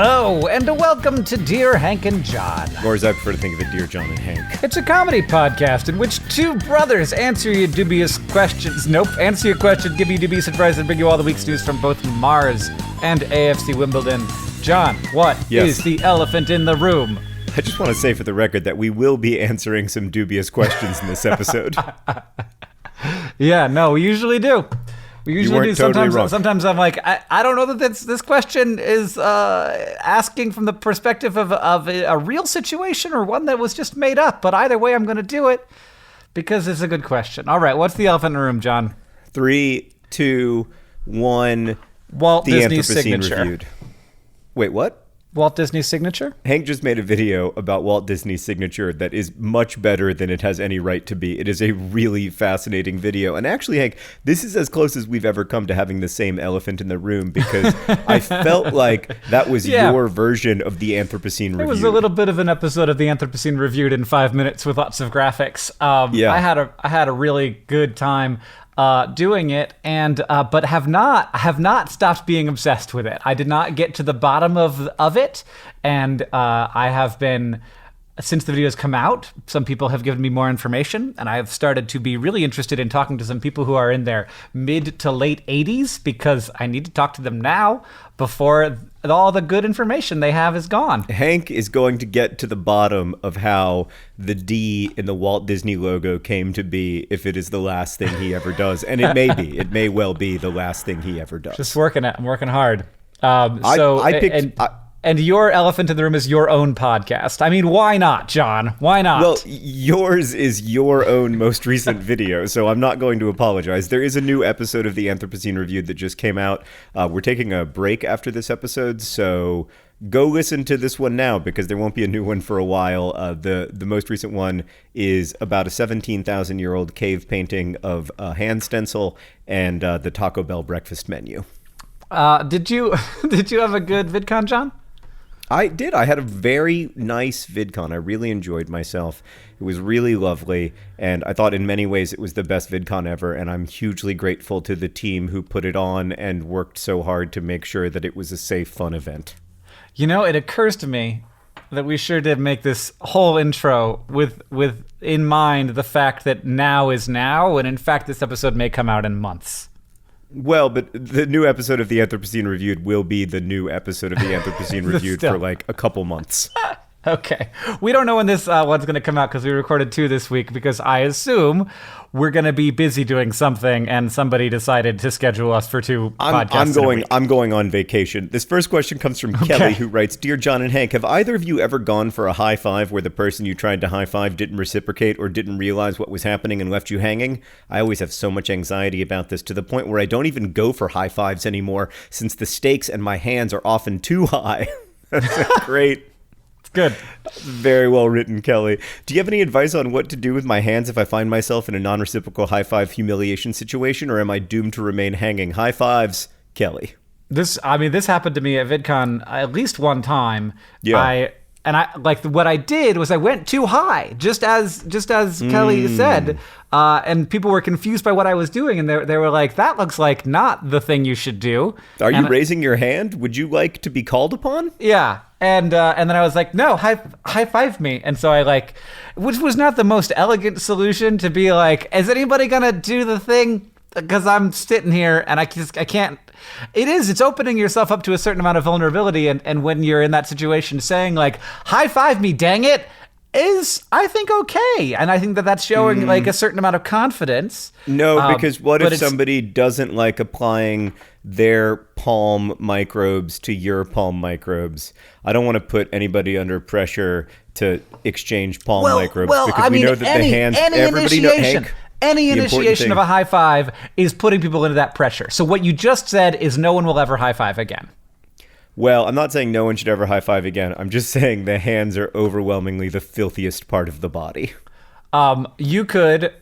Hello, and welcome to Dear Hank and John. Or as I prefer to think of it, Dear John and Hank. It's a comedy podcast in which two brothers answer you dubious questions. Answer your question, give you dubious advice, and bring you all the week's news from both Mars and AFC Wimbledon. John, what is the elephant in the room? I just want to say for the record that we will be answering some dubious questions in this episode. Yeah, no, we usually do. We usually do. Sometimes I'm like, I don't know that this question is asking from the perspective of a real situation or one that was just made up. But either way, I'm going to do it because it's a good question. All right, what's the elephant in the room, John? 3, 2, 1. Walt the Disney's Anthropocene signature. Reviewed. Wait, what? Walt Disney's signature? Hank just made a video about Walt Disney's signature that is much better than it has any right to be. It is a really fascinating video. And actually, Hank, this is as close as we've ever come to having the same elephant in the room because I felt like that was your version of the Anthropocene Reviewed. It was a little bit of an episode of the Anthropocene Reviewed in 5 minutes with lots of graphics. I had a really good time doing it, and but have not stopped being obsessed with it. I did not get to the bottom of it, and I have been, since the videos come out, some people have given me more information, and I have started to be really interested in talking to some people who are in their mid to late 80s because I need to talk to them now before all the good information they have is gone. Hank is going to get to the bottom of how the D in the Walt Disney logo came to be if it is the last thing he ever does. And it may be. It may well be the last thing he ever does. Just working it. I'm working hard. And your elephant in the room is your own podcast. I mean, why not, John? Why not? Well, yours is your own most recent video, so I'm not going to apologize. There is a new episode of the Anthropocene Reviewed that just came out. We're taking a break after this episode, so go listen to this one now because there won't be a new one for a while. The most recent one is about a 17,000-year-old cave painting of a hand stencil and the Taco Bell breakfast menu. Did you have a good VidCon, John? I did. I had a very nice VidCon. I really enjoyed myself. It was really lovely, and I thought in many ways it was the best VidCon ever, and I'm hugely grateful to the team who put it on and worked so hard to make sure that it was a safe, fun event. You know, it occurs to me that we sure did make this whole intro with in mind the fact that now is now, and in fact this episode may come out in months. Well, but the new episode of the Anthropocene Reviewed will be the new episode of the Anthropocene Reviewed for like a couple months. Okay. We don't know when this one's going to come out because we recorded 2 this week because I assume we're going to be busy doing something and somebody decided to schedule us for 2 podcasts. I'm going on vacation. This first question comes from Kelly, who writes, Dear John and Hank, have either of you ever gone for a high five where the person you tried to high five didn't reciprocate or didn't realize what was happening and left you hanging? I always have so much anxiety about this to the point where I don't even go for high fives anymore since the stakes and my hands are often too high. That's great. Good. Very well written, Kelly. Do you have any advice on what to do with my hands if I find myself in a non-reciprocal high five humiliation situation, or am I doomed to remain hanging? High fives, Kelly. This happened to me at VidCon at least one time. Yeah. What I did was I went too high, just as Kelly said, and people were confused by what I was doing, and they were like, "That looks like not the thing you should do." Are you raising your hand? Would you like to be called upon? Yeah, and then I was like, "No, high five me," and so which was not the most elegant solution to be like, "Is anybody gonna do the thing?" Because I'm sitting here and I can't. It's opening yourself up to a certain amount of vulnerability, and when you're in that situation, saying like "high five me, dang it," is I think okay, and I think that's showing like a certain amount of confidence. No, because what if somebody doesn't like applying their palm microbes to your palm microbes? I don't want to put anybody under pressure to exchange palm microbes because we know that the hands. Everybody knows. Hank, any initiation of a high five is putting people into that pressure. So what you just said is no one will ever high five again. Well, I'm not saying no one should ever high five again. I'm just saying the hands are overwhelmingly the filthiest part of the body. You could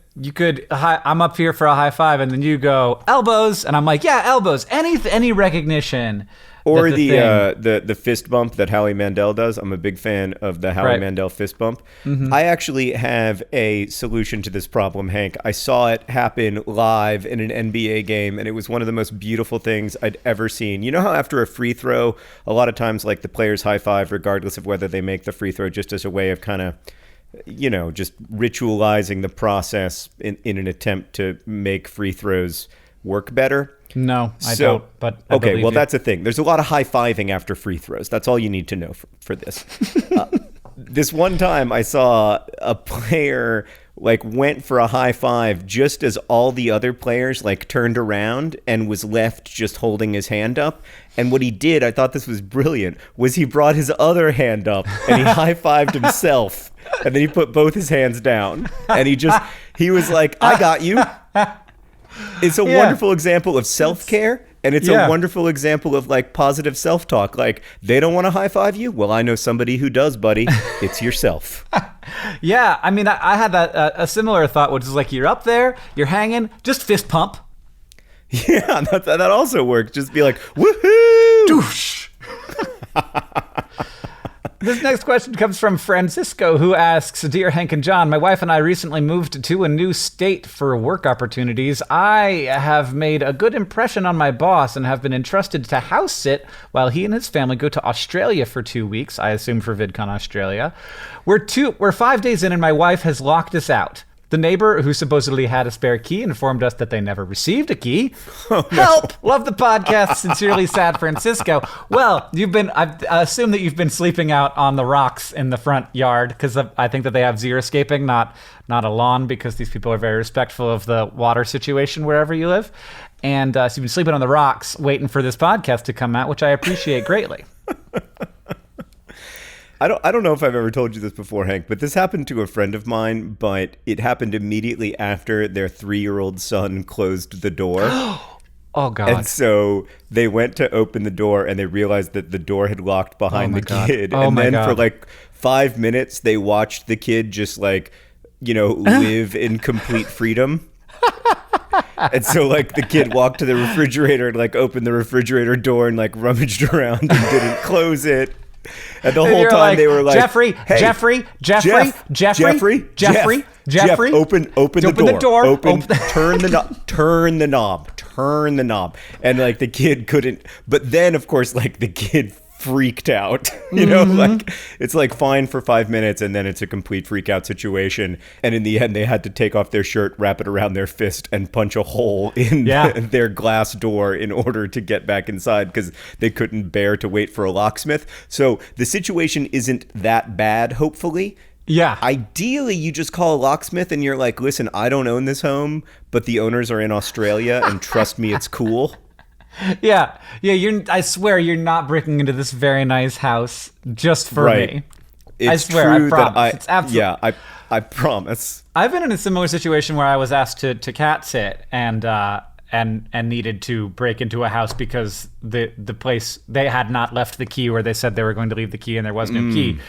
I'm up here for a high five, and then you go elbows, and I'm like, yeah, elbows. Any recognition. Or the fist bump that Howie Mandel does. I'm a big fan of the Howie Mandel fist bump. Mm-hmm. I actually have a solution to this problem, Hank. I saw it happen live in an NBA game, and it was one of the most beautiful things I'd ever seen. You know how after a free throw, a lot of times like the players high five regardless of whether they make the free throw, just as a way of kind of, just ritualizing the process in an attempt to make free throws work better. No, I don't, but I okay, well, you. That's the thing. There's a lot of high-fiving after free throws. That's all you need to know for this. This one time I saw a player went for a high five just as all the other players turned around and was left just holding his hand up. And what he did, I thought this was brilliant, was he brought his other hand up and he high-fived himself. And then he put both his hands down. And he was like, I got you. It's a wonderful example of self-care, and it's a wonderful example of positive self-talk. They don't want to high-five you? Well, I know somebody who does, buddy. It's yourself. Yeah, I mean, I had a similar thought, which is you're up there, you're hanging, just fist pump. Yeah, that also works. Just be like, woohoo! Doosh! This next question comes from Francisco, who asks, Dear Hank and John, my wife and I recently moved to a new state for work opportunities. I have made a good impression on my boss and have been entrusted to house sit while he and his family go to Australia for 2 weeks, I assume for VidCon Australia. We're 5 days in and my wife has locked us out. The neighbor, who supposedly had a spare key, informed us that they never received a key. Oh, no. Help! Love the podcast. Sincerely sad, Francisco. Well, I assume that you've been sleeping out on the rocks in the front yard, because I think that they have xeriscaping, not a lawn, because these people are very respectful of the water situation wherever you live. And so you've been sleeping on the rocks, waiting for this podcast to come out, which I appreciate greatly. I don't know if I've ever told you this before, Hank, but this happened to a friend of mine, but it happened immediately after their 3-year-old son closed the door. Oh, God. And so they went to open the door and they realized that the door had locked behind the kid. And then for 5 minutes, they watched the kid just live in complete freedom. And so the kid walked to the refrigerator and opened the refrigerator door and rummaged around and didn't close it. And the whole time they were like, Jeffrey, hey, Jeffrey, Jeff, open the door. Turn the knob. And the kid couldn't. But then, of course, the kid freaked out. It's fine for 5 minutes and then it's a complete freak out situation. And in the end, they had to take off their shirt, wrap it around their fist, and punch a hole in their glass door in order to get back inside because they couldn't bear to wait for a locksmith. So the situation isn't that bad, hopefully. Yeah. Ideally, you just call a locksmith and you're like, listen, I don't own this home, but the owners are in Australia and trust me, it's cool. Yeah. I swear you're not breaking into this very nice house just for me. It's I swear, true I promise. that it's absolutely. Yeah, I promise. I've been in a similar situation where I was asked to cat sit and needed to break into a house because the place, they had not left the key where they said they were going to leave the key and there was no key.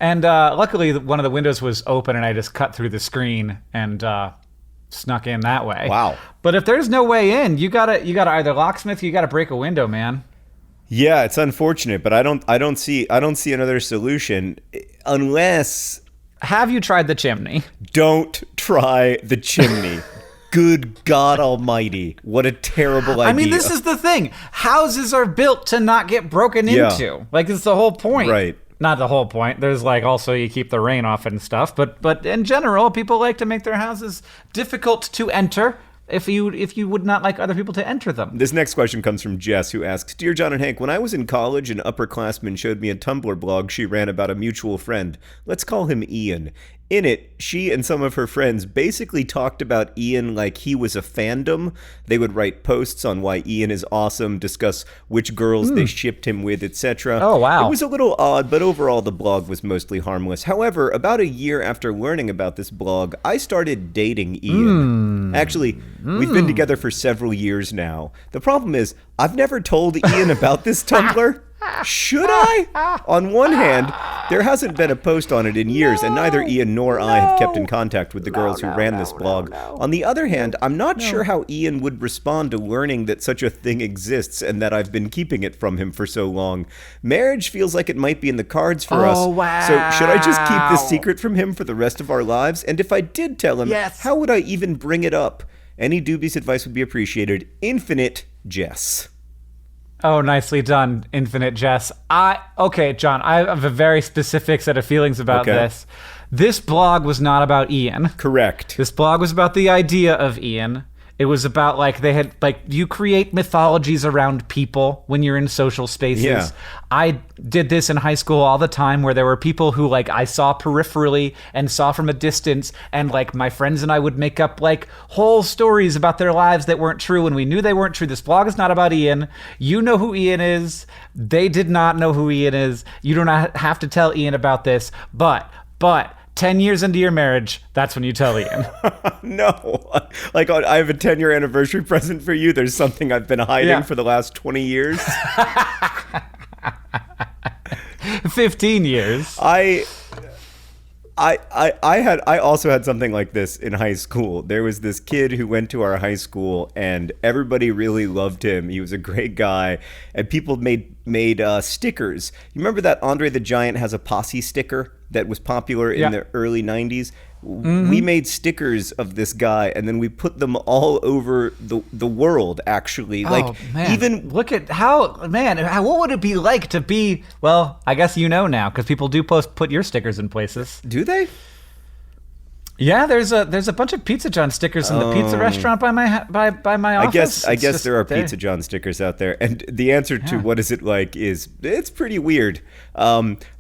And luckily one of the windows was open and I just cut through the screen and snuck in that way. Wow. But if there's no way in, you gotta either locksmith, you gotta break a window, man. Yeah, it's unfortunate, but I don't see another solution unless. Have you tried the chimney? Don't try the chimney. Good God Almighty! What a terrible idea. I mean, this is the thing. Houses are built to not get broken into. It's the whole point. Right. Not the whole point. There's also you keep the rain off and stuff, but in general, people like to make their houses difficult to enter if you would not like other people to enter them. This next question comes from Jess, who asks, Dear John and Hank, when I was in college, an upperclassman showed me a Tumblr blog she ran about a mutual friend. Let's call him Ian. In it, she and some of her friends basically talked about Ian like he was a fandom. They would write posts on why Ian is awesome, discuss which girls they shipped him with, etc. Oh, wow. It was a little odd, but overall the blog was mostly harmless. However, about a year after learning about this blog, I started dating Ian. Actually, we've been together for several years now. The problem is, I've never told Ian about this Tumblr. Should I? On one hand, there hasn't been a post on it in years, and neither Ian nor I have kept in contact with the girls who ran this blog. On the other hand, I'm not sure how Ian would respond to learning that such a thing exists and that I've been keeping it from him for so long. Marriage feels like it might be in the cards for us. Wow. So should I just keep this secret from him for the rest of our lives? And if I did tell him, how would I even bring it up? Any dubious advice would be appreciated. Infinite Jess. Oh, nicely done, Infinite Jess. Okay, John, I have a very specific set of feelings about this. This blog was not about Ian. Correct. This blog was about the idea of Ian. It was about, like, they had, like, you create mythologies around people when you're in social spaces. Yeah. I did this in high school all the time, where there were people who, like, I saw peripherally and saw from a distance, and, like, my friends and I would make up, like, whole stories about their lives that weren't true, and we knew they weren't true. This blog is not about Ian. You know who Ian is. They did not know who Ian is. You do not have to tell Ian about this, but 10 years into your marriage, that's when you tell Ian. No. Like, I have a 10-year anniversary present for you. There's something I've been hiding for the last 20 years. 15 years. I also had something like this in high school. There was this kid who went to our high school, and everybody really loved him. He was a great guy, and people made stickers. You remember that Andre the Giant has a posse sticker that was popular in the early 90s? Mm-hmm. We made stickers of this guy, and then we put them all over the world, actually. Oh, man. Even look at what would it be like to be, well, I guess you know now, because people do put your stickers in places. Do they? Yeah, there's a bunch of Pizza John stickers in the pizza restaurant by my office. I guess there are Pizza John stickers out there, and the answer to what is it like is it's pretty weird.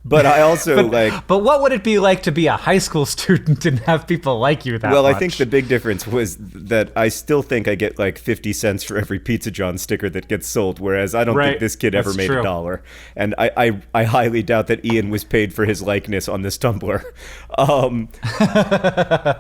But I also But what would it be like to be a high school student and have people like you that much? Well, I think the big difference was that I still think I get like 50 cents for every Pizza John sticker that gets sold, whereas I don't think this kid ever made $1. And I highly doubt that Ian was paid for his likeness on this Tumblr.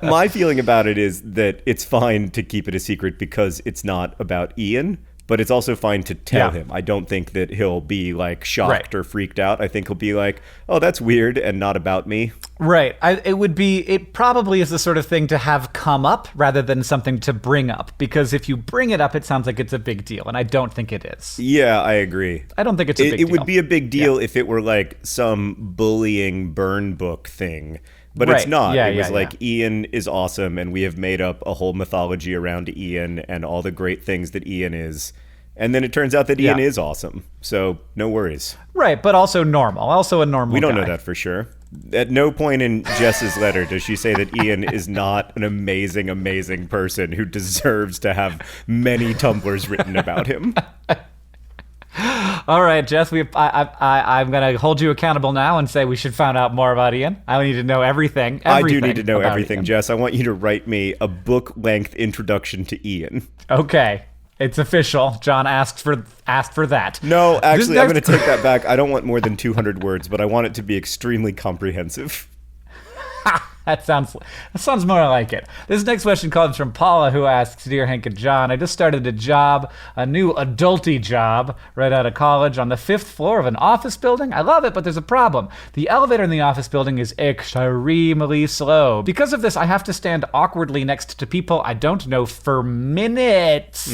My feeling about it is that it's fine to keep it a secret because it's not about Ian, but it's also fine to tell him. I don't think that he'll be like shocked or freaked out. I think he'll be like, oh, that's weird and not about me. Right. It probably is the sort of thing to have come up rather than something to bring up, because if you bring it up, it sounds like it's a big deal, and I don't think it is. Yeah, I agree. I don't think it's a big deal. It would be a big deal if it were like some bullying burn book thing. But it's not. It was like Ian is awesome, and we have made up a whole mythology around Ian and all the great things that Ian is. And then it turns out that Ian is awesome. So no worries. Right, but also normal. Also a normal guy. We don't know that for sure. At no point in Jess's letter does she say that Ian is not an amazing, amazing person who deserves to have many Tumblrs written about him. All right, Jess, I'm going to hold you accountable now and say we should find out more about Ian. I need to know everything I do need to know everything, Ian. Jess. I want you to write me a book-length introduction to Ian. Okay. It's official. John asked for that. No, actually, I'm going to take that back. I don't want more than 200 words, but I want it to be extremely comprehensive. That sounds more like it. This next question comes from Paula, who asks, Dear Hank and John, I just started a job, a new adulty job, right out of college on the 5th floor of an office building. I love it, but there's a problem. The elevator in the office building is extremely slow. Because of this, I have to stand awkwardly next to people I don't know for minutes.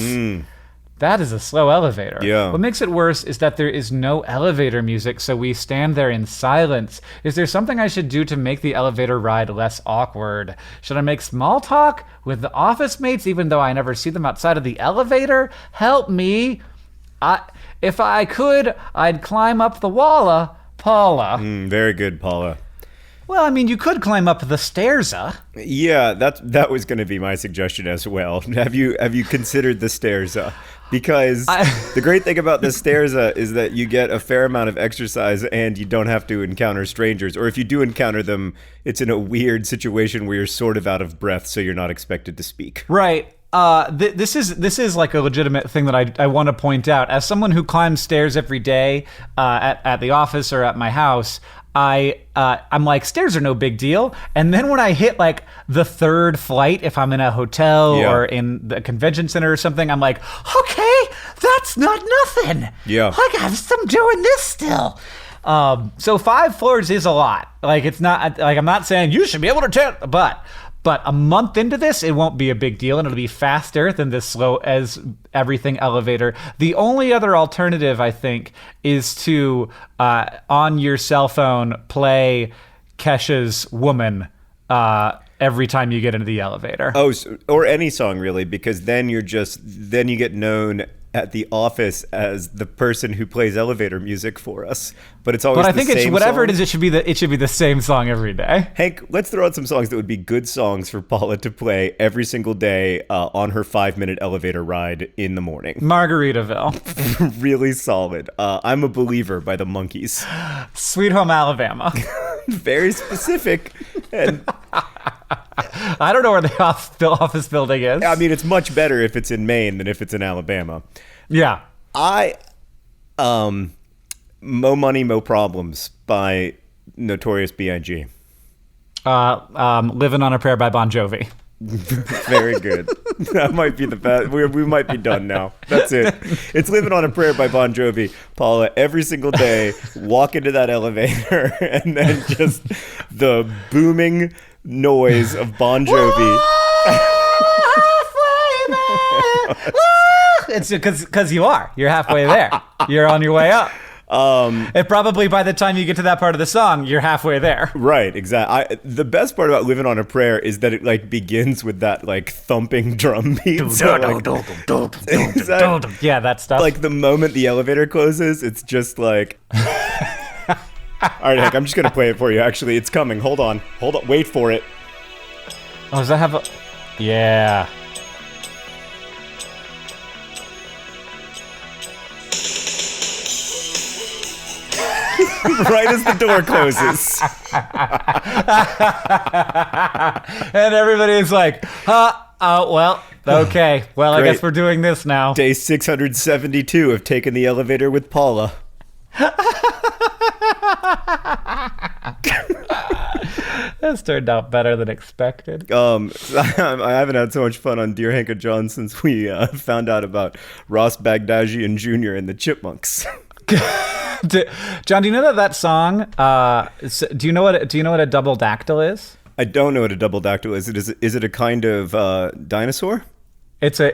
That is a slow elevator. Yeah. What makes it worse is that there is no elevator music, so we stand there in silence. Is there something I should do to make the elevator ride less awkward? Should I make small talk with the office mates even though I never see them outside of the elevator? Help me. If I could, I'd climb up the walla, Paula. Very good, Paula. Well, I mean, you could climb up the stairs. Yeah, that was going to be my suggestion as well. Have you considered the stairs? Because the great thing about the stairs is that you get a fair amount of exercise and you don't have to encounter strangers. Or if you do encounter them, it's in a weird situation where you're sort of out of breath, so you're not expected to speak. Right. This is like a legitimate thing that I want to point out. As someone who climbs stairs every day at the office or at my house, I'm like, stairs are no big deal. And then when I hit like the 3rd flight, if I'm in a hotel or in the convention center or something, I'm like, okay, that's not nothing. Yeah. Like, I'm doing this still. So 5 floors is a lot. Like, it's not, like, I'm not saying you should be able to tell, but a month into this, it won't be a big deal, and it'll be faster than this slow as everything elevator. The only other alternative, I think, is to, on your cell phone, play Kesha's Woman every time you get into the elevator. Oh, or any song, really, because then you get known at the office as the person who plays elevator music for us. But it's always But I the think same it's whatever song. it is, it should be the same song every day. Hank, let's throw out some songs that would be good songs for Paula to play every single day on her 5-minute elevator ride in the morning. Margaritaville. Really solid. I'm a Believer by the Monkees. Sweet Home Alabama. Very specific. And I don't know where the office building is. I mean, it's much better if it's in Maine than if it's in Alabama. Yeah. Mo Money, Mo Problems by Notorious B.I.G. Living on a Prayer by Bon Jovi. Very good. That might be the best. We might be done now. That's it. It's Living on a Prayer by Bon Jovi. Paula, every single day, walk into that elevator and then just the booming noise of Bon Jovi. It's because you're halfway there. You're on your way up. And probably by the time you get to that part of the song, you're halfway there. Right, exactly. The best part about Living on a Prayer is that it like begins with that like thumping drum beat. So, Yeah, that stuff. Like the moment the elevator closes, it's just like. All right, Hank, I'm just gonna play it for you. Actually, it's coming. Hold on, wait for it. Oh, does that have a? Yeah. Right as the door closes. And everybody's like, well, okay. Well, Great. I guess we're doing this now. Day 672 of Taking the Elevator with Paula. This turned out better than expected. I haven't had so much fun on Dear Hank and John since we found out about Ross Bagdajian Jr. and the Chipmunks. John, do you know that song? Do you know what a double dactyl is? I don't know what a double dactyl is. Is it a kind of dinosaur? It's a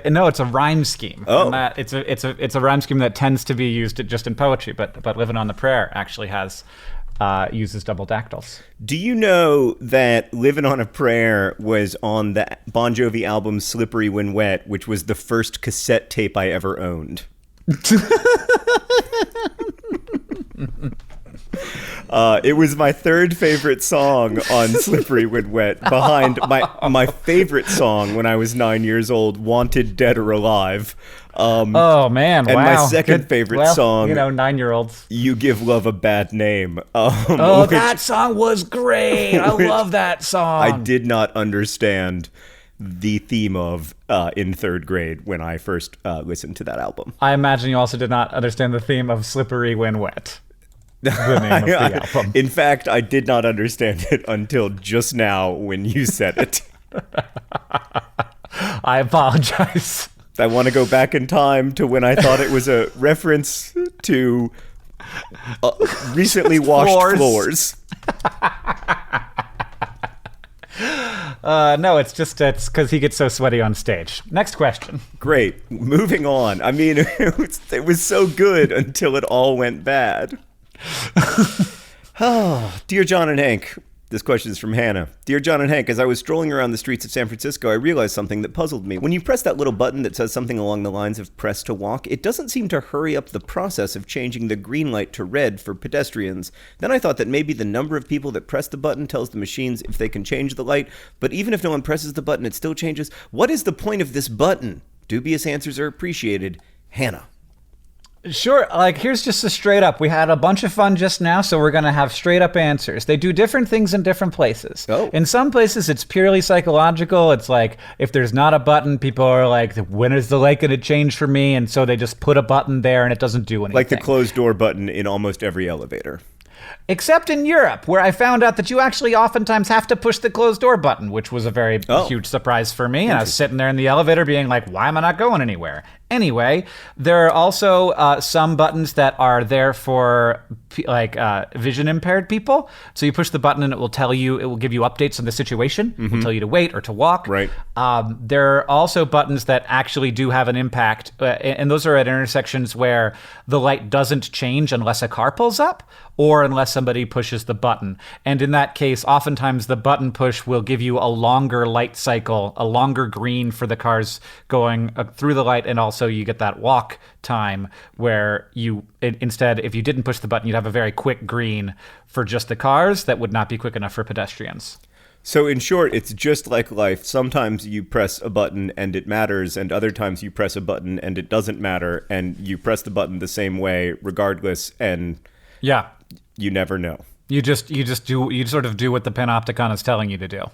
rhyme scheme. Oh, And it's a rhyme scheme that tends to be used just in poetry, but Living on the Prayer actually uses double dactyls. Do you know that Living on a Prayer was on the Bon Jovi album Slippery When Wet, which was the first cassette tape I ever owned? It was my third favorite song on Slippery When Wet, behind my favorite song when I was 9 years old, Wanted Dead or Alive. Oh man! And wow. my second favorite song, 9-year-olds. You Give Love a Bad Name. That song was great. I love that song. I did not understand the theme of in third grade when I first listened to that album. I imagine you also did not understand the theme of Slippery When Wet. The name of the album. In fact, I did not understand it until just now when you said it. I apologize. I want to go back in time to when I thought it was a reference to recently washed floors. No, it's because he gets so sweaty on stage. Next question. Great. Moving on. I mean, it was so good until it all went bad. Dear John and Hank, this question is from Hannah. Dear John and Hank, as I was strolling around the streets of San Francisco, I realized something that puzzled me. When you press that little button that says something along the lines of press to walk, it doesn't seem to hurry up the process of changing the green light to red for pedestrians. Then I thought that maybe the number of people that press the button tells the machines if they can change the light, but even if no one presses the button, it still changes. What is the point of this button? Dubious answers are appreciated. Hannah. Sure, here's just a straight up. We had a bunch of fun just now, so we're going to have straight up answers. They do different things in different places. Oh. In some places, it's purely psychological. It's like, if there's not a button, people are like, when is the light going to change for me? And so they just put a button there and it doesn't do anything. Like the closed door button in almost every elevator. Except in Europe, where I found out that you actually oftentimes have to push the closed door button, which was a very huge surprise for me. And I was sitting there in the elevator being like, why am I not going anywhere? Anyway, there are also some buttons that are there for vision impaired people. So you push the button and it will give you updates on the situation. It will tell you to wait or to walk. Right. There are also buttons that actually do have an impact. And those are at intersections where the light doesn't change unless a car pulls up or unless somebody pushes the button. And in that case, oftentimes the button push will give you a longer light cycle, a longer green for the cars going through the light, and also you get that walk time where instead, if you didn't push the button, you'd have a very quick green for just the cars that would not be quick enough for pedestrians. So in short, it's just like life. Sometimes you press a button and it matters, and other times you press a button and it doesn't matter, and you press the button the same way regardless, and you never know. You sort of do what the Panopticon is telling you to do.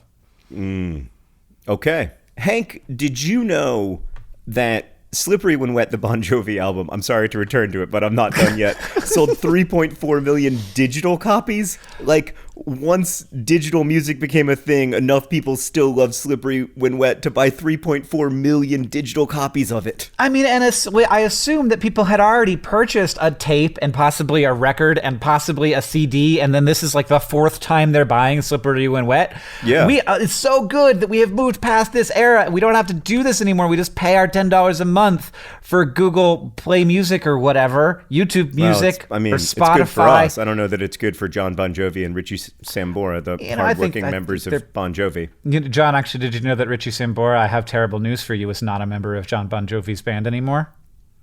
Okay. Hank, did you know that Slippery When Wet, the Bon Jovi album, I'm sorry to return to it, but I'm not done yet, sold 3.4 million digital copies? Like, once digital music became a thing, enough people still love Slippery When Wet to buy 3.4 million digital copies of it. I mean, and I assume that people had already purchased a tape and possibly a record and possibly a CD, and then this is like the fourth time they're buying Slippery When Wet. Yeah. It's so good that we have moved past this era. We don't have to do this anymore. We just pay our $10 a month for Google Play Music or whatever, YouTube Music, or Spotify. It's good for us. I don't know that it's good for John Bon Jovi and Richie Sambora, the hardworking members of Bon Jovi. John, actually, did you know that Richie Sambora, I have terrible news for you, is not a member of John Bon Jovi's band anymore?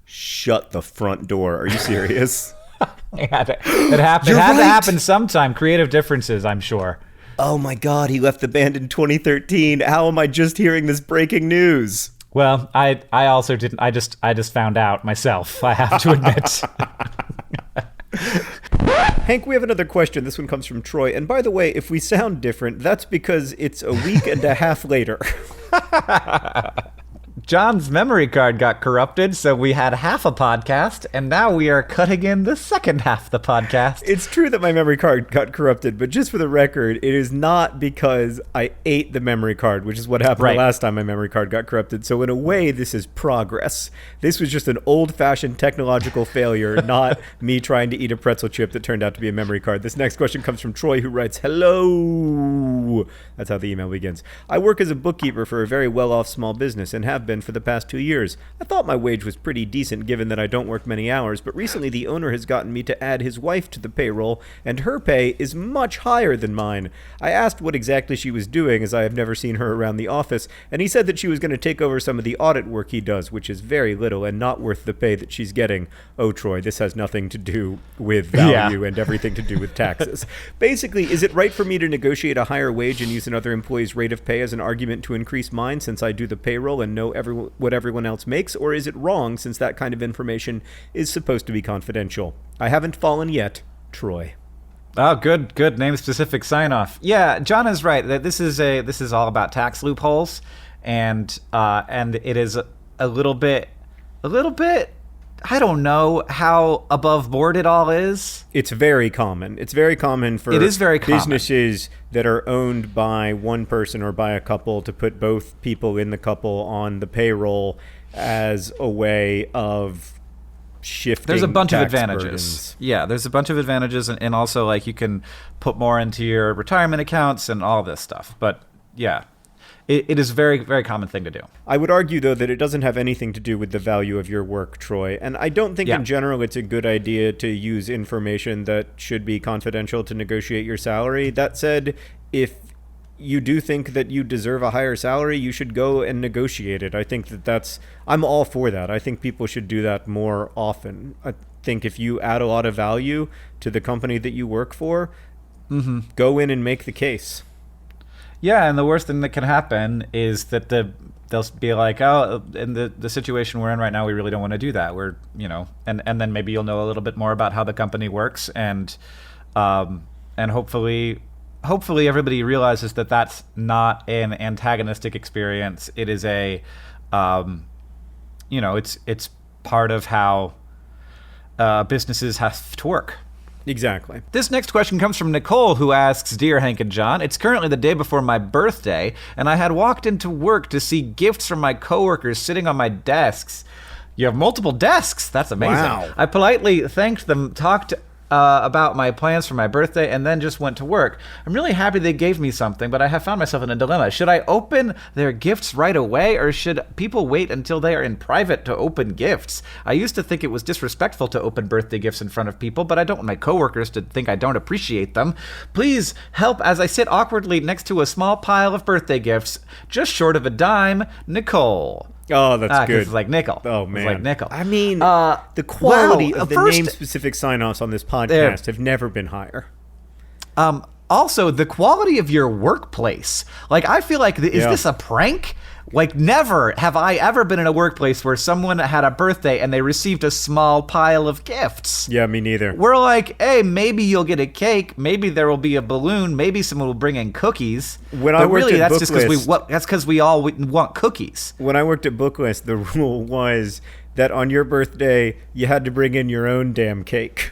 Shut the front door. Are you serious? It had to happen sometime. Creative differences, I'm sure. Oh my God, he left the band in 2013. How am I just hearing this breaking news? Well, I also didn't. I just found out myself, I have to admit. Hank, we have another question. This one comes from Troy. And by the way, if we sound different, that's because it's a week and a half later. John's memory card got corrupted, so we had half a podcast, and now we are cutting in the second half of the podcast. It's true that my memory card got corrupted, but just for the record, it is not because I ate the memory card, which is what happened the last time my memory card got corrupted. So in a way, this is progress. This was just an old-fashioned technological failure, not me trying to eat a pretzel chip that turned out to be a memory card. This next question comes from Troy, who writes, "Hello." That's how the email begins. "I work as a bookkeeper for a very well-off small business and have been for the past 2 years. I thought my wage was pretty decent given that I don't work many hours, but recently the owner has gotten me to add his wife to the payroll, and her pay is much higher than mine. I asked what exactly she was doing, as I have never seen her around the office, and he said that she was going to take over some of the audit work he does, which is very little and not worth the pay that she's getting. Oh, Troy, this has nothing to do with value and everything to do with taxes. Basically, is it right for me to negotiate a higher wage and use another employee's rate of pay as an argument to increase mine since I do the payroll and know what everyone else makes, or is it wrong since that kind of information is supposed to be confidential? I haven't fallen yet, Troy." Oh, good name-specific sign-off. Yeah, John is right. That this is all about tax loopholes, and it is a little bit. I don't know how above board it all is. It's very common. It's very common for businesses that are owned by one person or by a couple to put both people in the couple on the payroll as a way of shifting. There's a bunch of advantages. Burdens. Yeah, there's a bunch of advantages, and also like you can put more into your retirement accounts and all this stuff. But yeah. It is a very, very common thing to do. I would argue, though, that it doesn't have anything to do with the value of your work, Troy. And I don't think in general it's a good idea to use information that should be confidential to negotiate your salary. That said, if you do think that you deserve a higher salary, you should go and negotiate it. I think I'm all for that. I think people should do that more often. I think if you add a lot of value to the company that you work for, go in and make the case. Yeah, and the worst thing that can happen is that they'll be like, oh, in the situation we're in right now, we really don't want to do that. We're, and then maybe you'll know a little bit more about how the company works, and hopefully everybody realizes that that's not an antagonistic experience. It is it's part of how businesses have to work. Exactly. This next question comes from Nicole, who asks, "Dear Hank and John, it's currently the day before my birthday, and I had walked into work to see gifts from my coworkers sitting on my desks. You have multiple desks. That's amazing. Wow. I politely thanked them, talked about my plans for my birthday, and then just went to work. I'm really happy they gave me something, but I have found myself in a dilemma. Should I open their gifts right away, or should people wait until they are in private to open gifts? I used to think it was disrespectful to open birthday gifts in front of people, but I don't want my coworkers to think I don't appreciate them. Please help as I sit awkwardly next to a small pile of birthday gifts, just short of a dime. Nicole. Oh, that's good. It's like nickel. Oh, man. It's like nickel. I mean, the quality of the first, name-specific sign-offs on this podcast have never been higher. Also, the quality of your workplace. Like, I feel like, is this a prank? Like, never have I ever been in a workplace where someone had a birthday and they received a small pile of gifts. Yeah, me neither. We're like, hey, maybe you'll get a cake. Maybe there will be a balloon. Maybe someone will bring in cookies. When I worked at Booklist, that's because we all want cookies. When I worked at Booklist, the rule was that on your birthday, you had to bring in your own damn cake.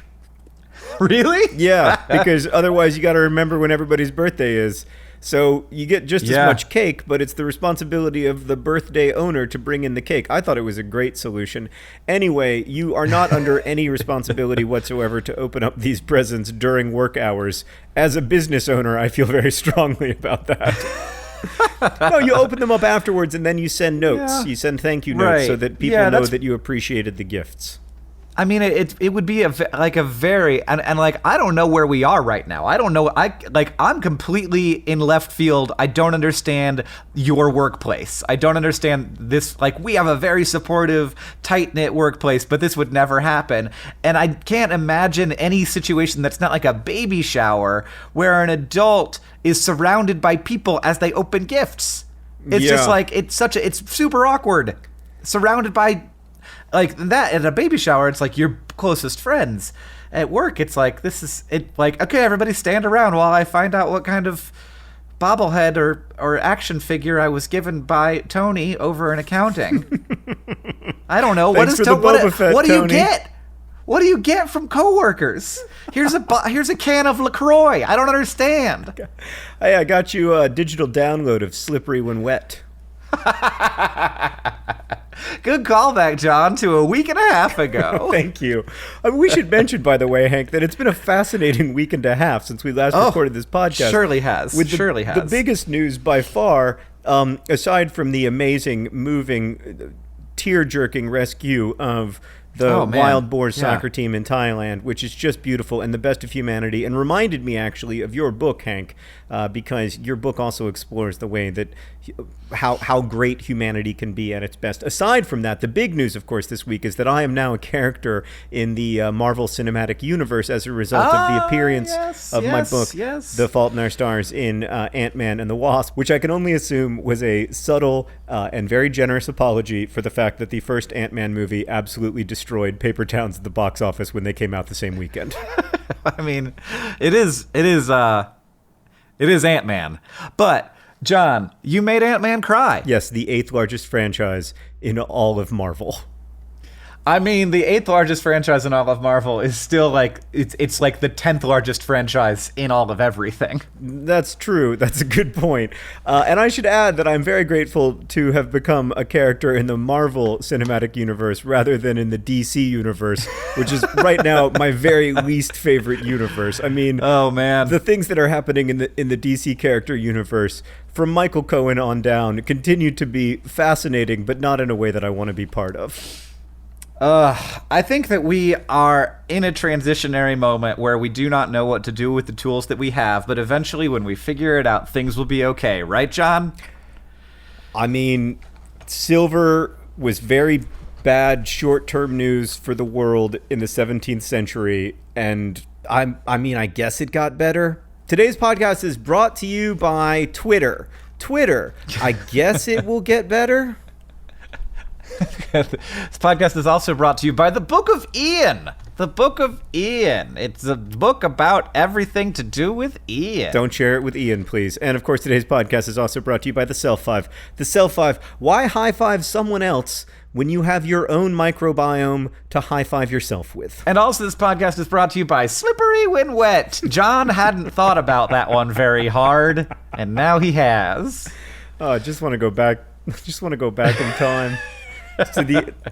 Really? Yeah, because otherwise you got to remember when everybody's birthday is. So you get just as much cake, but it's the responsibility of the birthday owner to bring in the cake. I thought it was a great solution. Anyway, you are not under any responsibility whatsoever to open up these presents during work hours. As a business owner, I feel very strongly about that. No, you open them up afterwards, and then you send notes. Yeah. You send thank you notes so that people know that you appreciated the gifts. I mean, it would be a very and like, I don't know where we are right now. I don't know. I'm completely in left field. I don't understand your workplace. I don't understand this. Like, we have a very supportive, tight knit workplace, but this would never happen. And I can't imagine any situation that's not like a baby shower where an adult is surrounded by people as they open gifts. It's just like, it's super awkward. Surrounded by. Like that at a baby shower, it's like your closest friends. At work, it's like okay, everybody stand around while I find out what kind of bobblehead or action figure I was given by Tony over in accounting. I don't know. What do you get? What do you get from coworkers? Here's a can of LaCroix. I don't understand. Hey, I got you a digital download of Slippery When Wet. Good callback, John, to a week and a half ago. Thank you. We should mention, by the way, Hank, that it's been a fascinating week and a half since we last recorded this podcast. Surely has. The biggest news by far, aside from the amazing, moving, tear-jerking rescue of the wild boar soccer team in Thailand, which is just beautiful and the best of humanity, and reminded me actually of your book, Hank, because your book also explores the way that how great humanity can be at its best. Aside from that, the big news, of course, this week is that I am now a character in the Marvel Cinematic Universe as a result of the appearance of my book, The Fault in Our Stars, in Ant-Man and the Wasp, which I can only assume was a subtle and very generous apology for the fact that the first Ant-Man movie absolutely destroyed paper towns at the box office when they came out the same weekend. I mean, it is Ant-Man, but John, you made Ant-Man cry. Yes, the 8th largest franchise in all of Marvel. I mean, the 8th largest franchise in all of Marvel is still like, it's like the 10th largest franchise in all of everything. That's true. That's a good point. And I should add that I'm very grateful to have become a character in the Marvel Cinematic Universe rather than in the DC Universe, which is right now my very least favorite universe. I mean, oh man, the things that are happening in the DC character universe from Michael Cohen on down continue to be fascinating, but not in a way that I want to be part of. I think that we are in a transitionary moment where we do not know what to do with the tools that we have, but eventually when we figure it out, things will be okay. Right, John? I mean, silver was very bad short-term news for the world in the 17th century, and I guess it got better. Today's podcast is brought to you by Twitter. Twitter, I guess it will get better. This podcast is also brought to you by the Book of Ian. The Book of Ian. It's a book about everything to do with Ian. Don't share it with Ian, please. And of course, today's podcast is also brought to you by the Self 5. The Self 5. Why high five someone else when you have your own microbiome to high five yourself with? And also, this podcast is brought to you by Slippery When Wet. John hadn't thought about that one very hard, and now he has. Oh, I just want to go back. In time.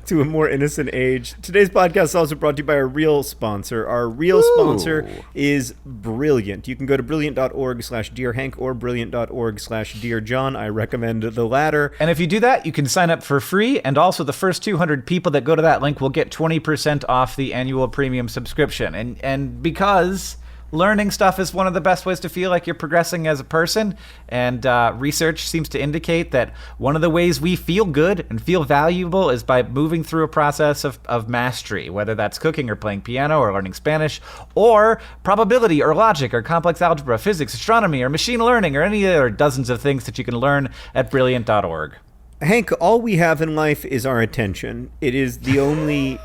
to a more innocent age. Today's podcast is also brought to you by our real sponsor. Our real sponsor is Brilliant. You can go to brilliant.org/dearhank or brilliant.org/dearjohn. I recommend the latter. And if you do that, you can sign up for free, and also the first 200 people that go to that link will get 20% off the annual premium subscription. And because learning stuff is one of the best ways to feel like you're progressing as a person. And research seems to indicate that one of the ways we feel good and feel valuable is by moving through a process of mastery, whether that's cooking or playing piano or learning Spanish or probability or logic or complex algebra, physics, astronomy, or machine learning, or any other dozens of things that you can learn at brilliant.org. Hank, all we have in life is our attention. It is the only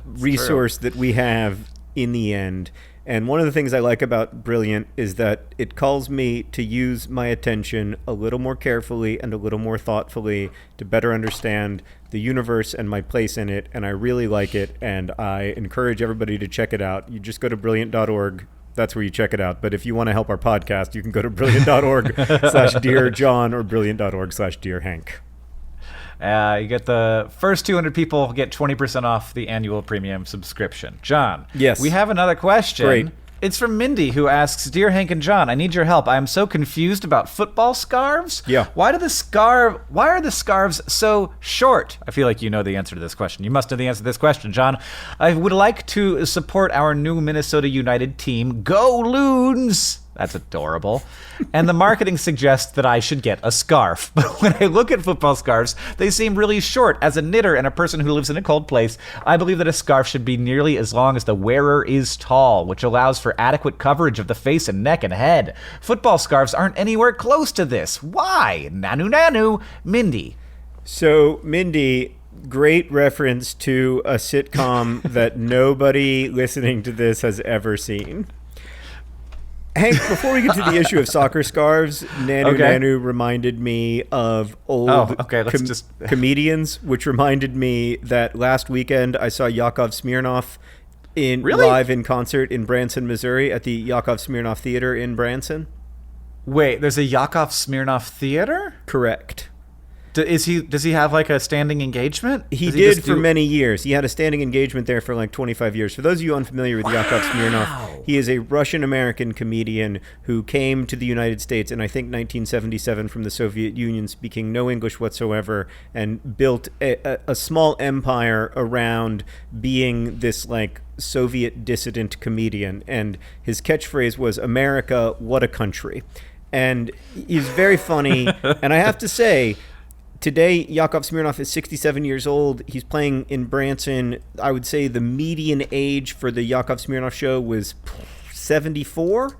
resource that we have in the end. And one of the things I like about Brilliant is that it calls me to use my attention a little more carefully and a little more thoughtfully to better understand the universe and my place in it. And I really like it, and I encourage everybody to check it out. You just go to brilliant.org. That's where you check it out. But if you want to help our podcast, you can go to brilliant.org/dearjohn or brilliant.org/dearhank. You get the first 200 people get 20% off the annual premium subscription. John, yes, we have another question. Great. It's from Mindy, who asks, "Dear Hank and John, I need your help. I am so confused about football scarves. Yeah. Why are the scarves so short?" I feel like you know the answer to this question. You must know the answer to this question, John. "I would like to support our new Minnesota United team. Go Loons!" That's adorable. "And the marketing suggests that I should get a scarf. But when I look at football scarves, they seem really short. As a knitter and a person who lives in a cold place, I believe that a scarf should be nearly as long as the wearer is tall, which allows for adequate coverage of the face and neck and head. Football scarves aren't anywhere close to this. Why? Nanu nanu, Mindy." So, Mindy, great reference to a sitcom that nobody listening to this has ever seen. Hank, before we get to the issue of soccer scarves, Nanu reminded me of old comedians, which reminded me that last weekend I saw Yakov Smirnoff live in concert in Branson, Missouri at the Yakov Smirnoff Theater in Branson. Wait, there's a Yakov Smirnoff Theater? Correct. Does he have like a standing engagement? He did for many years. He had a standing engagement there for like 25 years. For those of you unfamiliar with Yakov Smirnoff, he is a Russian-American comedian who came to the United States in, I think, 1977 from the Soviet Union, speaking no English whatsoever, and built a small empire around being this like Soviet dissident comedian. And his catchphrase was, "America, what a country." And he's very funny. And I have to say, today, Yakov Smirnoff is 67 years old. He's playing in Branson. I would say the median age for the Yakov Smirnoff show was 74.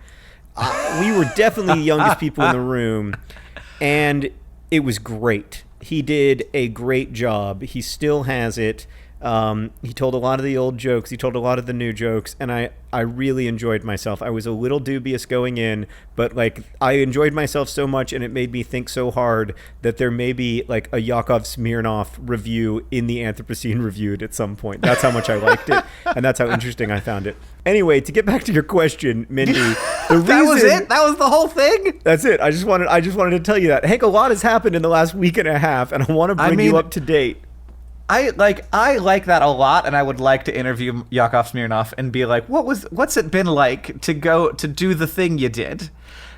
We were definitely the youngest people in the room, and it was great. He did a great job. He still has it. He told a lot of the old jokes. He told a lot of the new jokes, and I really enjoyed myself. I was a little dubious going in, but like I enjoyed myself so much, and it made me think so hard that there may be like a Yakov Smirnoff review in the Anthropocene Reviewed at some point. That's how much I liked it, and that's how interesting I found it. Anyway, to get back to your question, Mindy, that was it. That was the whole thing. That's it. I just wanted to tell you that. Hank, a lot has happened in the last week and a half, and I want to bring you up to date. I like that a lot, and I would like to interview Yakov Smirnoff and be like, what's it been like to go to do the thing you did?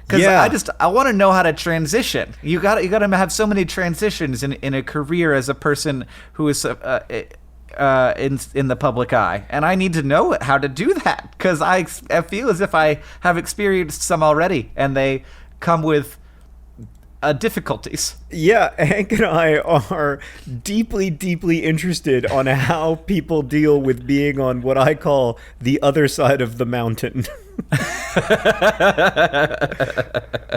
Because I want to know how to transition. You got to have so many transitions in a career as a person who is in the public eye, and I need to know how to do that because I feel as if I have experienced some already, and they come with difficulties. Yeah, Hank and I are deeply, deeply interested on how people deal with being on what I call the other side of the mountain.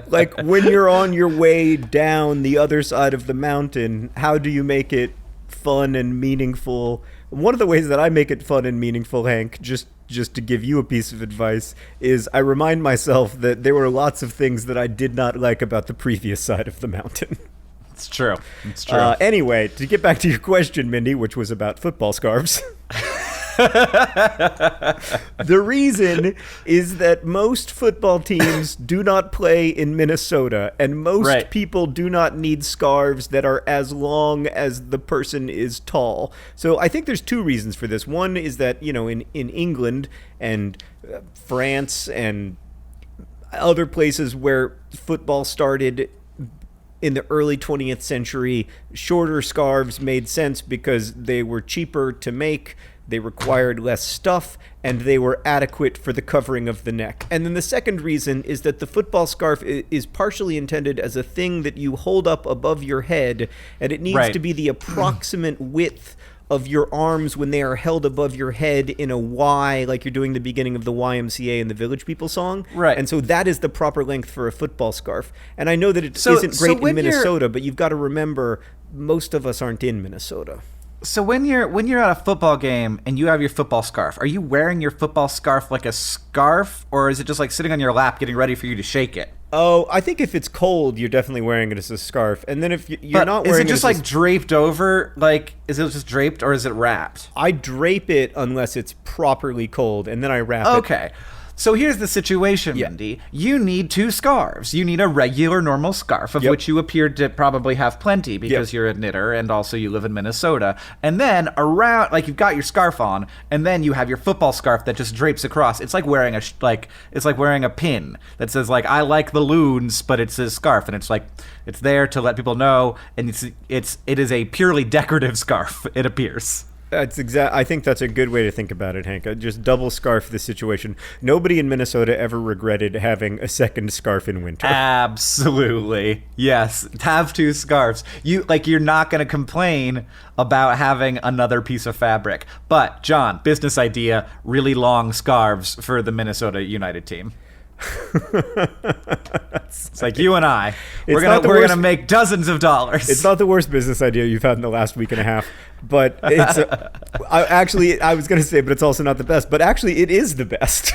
Like when you're on your way down the other side of the mountain, how do you make it fun and meaningful? One of the ways that I make it fun and meaningful, Hank, just to give you a piece of advice, is I remind myself that there were lots of things that I did not like about the previous side of the mountain. It's true. It's true. Anyway, to get back to your question, Mindy, which was about football scarves. The reason is that most football teams do not play in Minnesota, and most people do not need scarves that are as long as the person is tall. So I think there's two reasons for this. One is that, in England and France and other places where football started in the early 20th century, shorter scarves made sense because they were cheaper to make, they required less stuff, and they were adequate for the covering of the neck. And then the second reason is that the football scarf is partially intended as a thing that you hold up above your head, and it needs to be the approximate width of your arms when they are held above your head in a Y, like you're doing the beginning of the YMCA and the Village People song. Right. And so that is the proper length for a football scarf. And I know that it isn't great in Minnesota, but you've got to remember, most of us aren't in Minnesota. So when you're at a football game and you have your football scarf, are you wearing your football scarf like a scarf, or is it just like sitting on your lap getting ready for you to shake it? Oh, I think if it's cold, you're definitely wearing it as a scarf. And then if you're not wearing it, is it just like draped over? Like, is it just draped or is it wrapped? I drape it unless it's properly cold, and then I wrap it. Okay. So here's the situation, Mindy. You need two scarves. You need a regular, normal scarf, of which you appear to probably have plenty because you're a knitter and also you live in Minnesota. And then around, like, you've got your scarf on, and then you have your football scarf that just drapes across. It's like wearing a pin that says, like, I like the loons, but it's a scarf, and it's like it's there to let people know, and it is a purely decorative scarf. It appears. I think that's a good way to think about it, Hank. Just double scarf the situation. Nobody in Minnesota ever regretted having a second scarf in winter. Absolutely. Yes. Have two scarves. You're not going to complain about having another piece of fabric. But, John, business idea, really long scarves for the Minnesota United team. It's like you and I. We're gonna make dozens of dollars. It's not the worst business idea you've had in the last week and a half, but it's I was gonna say, but it's also not the best. But actually, it is the best.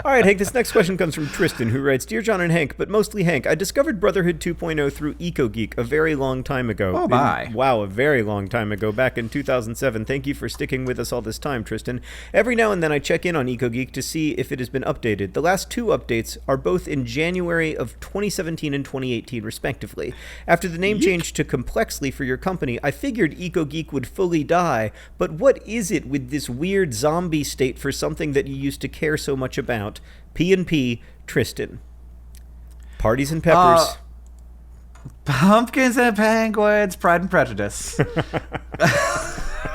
All right, Hank, this next question comes from Tristan, who writes, Dear John and Hank, but mostly Hank, I discovered Brotherhood 2.0 through EcoGeek a very long time ago. Oh, my. Wow, a very long time ago, back in 2007. Thank you for sticking with us all this time, Tristan. Every now and then I check in on EcoGeek to see if it has been updated. The last two updates are both in January of 2017 and 2018, respectively. After the name changed to Complexly for your company, I figured EcoGeek would fully die, but what is it with this weird zombie state for something that you used to care so much about? P&P, Tristan. Parties and peppers. Pumpkins and penguins, Pride and Prejudice.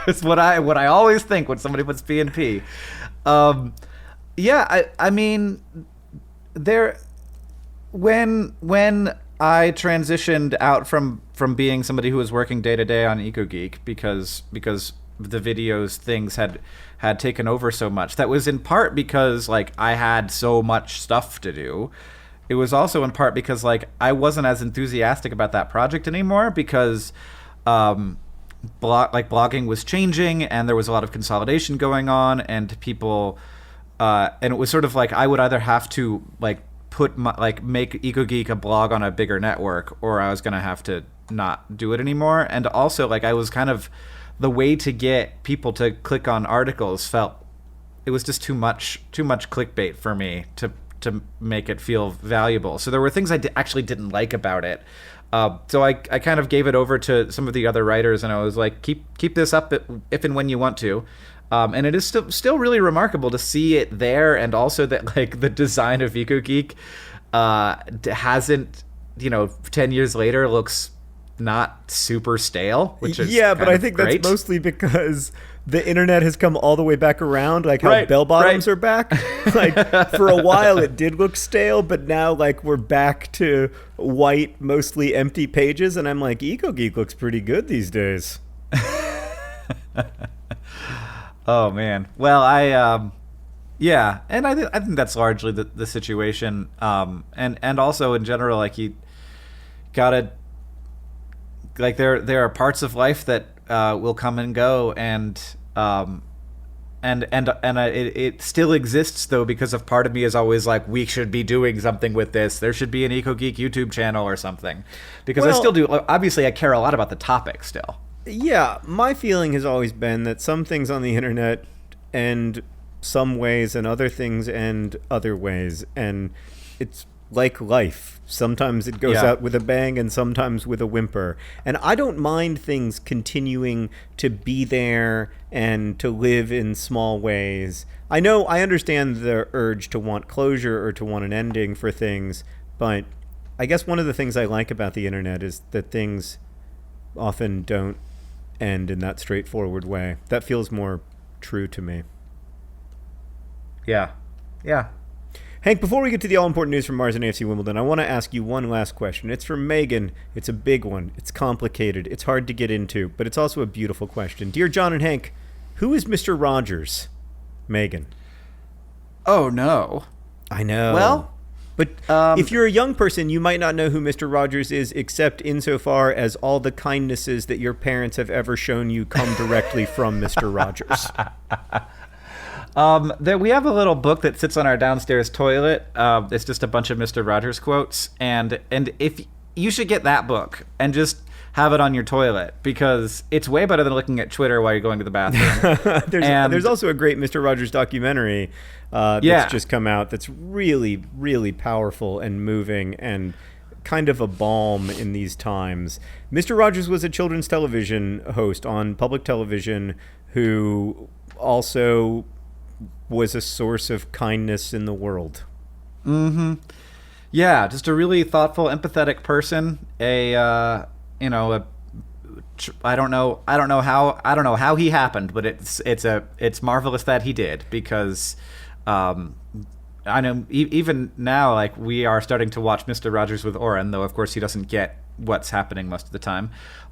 It's what I always think when somebody puts P&P. I mean, when I transitioned out from being somebody who was working day to day on EcoGeek because the videos things had taken over so much. That was in part because like I had so much stuff to do. It was also in part because like I wasn't as enthusiastic about that project anymore because blogging was changing and there was a lot of consolidation going on and people and it was sort of like I would either have to like make EcoGeek a blog on a bigger network or I was going to have to not do it anymore. And also like I was kind of the way to get people to click on articles felt it was just too much clickbait for me to make it feel valuable. So there were things I actually didn't like about it. So I kind of gave it over to some of the other writers, and I was like, keep this up if and when you want to. And it is still really remarkable to see it there, and also that like the design of EcoGeek hasn't, 10 years later looks not super stale, which is but I think great. That's mostly because the internet has come all the way back around, like how bell bottoms are back. Like for a while it did look stale, but now like we're back to white, mostly empty pages, and I'm like, EcoGeek looks pretty good these days. Oh man. Well, and I think that's largely the situation. And also in general, like you gotta. Like there are parts of life that will come and go, and it still exists though because of part of me is always like we should be doing something with this. There should be an EcoGeek YouTube channel or something because I still do. Obviously, I care a lot about the topic still. Yeah, my feeling has always been that some things on the internet end some ways and other things end other ways. And it's like life. Sometimes it goes out with a bang and sometimes with a whimper. And I don't mind things continuing to be there and to live in small ways. I understand the urge to want closure or to want an ending for things, but I guess one of the things I like about the internet is that things often don't end in that straightforward way. That feels more true to me. Yeah. Hank, before we get to the all-important news from Mars and AFC Wimbledon, I want to ask you one last question. It's from Megan. It's a big one. It's complicated. It's hard to get into, but it's also a beautiful question. Dear John and Hank, who is Mr. Rogers? Megan. Oh, no. I know. Well, but if you're a young person, you might not know who Mr. Rogers is, except insofar as all the kindnesses that your parents have ever shown you come directly from Mr. Rogers. We have a little book that sits on our downstairs toilet. It's just a bunch of Mr. Rogers quotes, and if you should get that book and just have it on your toilet, because it's way better than looking at Twitter while you're going to the bathroom. There's also a great Mr. Rogers documentary that's just come out that's really, really powerful and moving and kind of a balm in these times. Mr. Rogers was a children's television host on public television who also was a source of kindness in the world. Mm-hmm. Yeah, just a really thoughtful, empathetic person. I don't know how he happened, but it's marvelous that he did, because I know even now, like, we are starting to watch Mr. Rogers with Oren, though of course he doesn't get what's happening most of the time.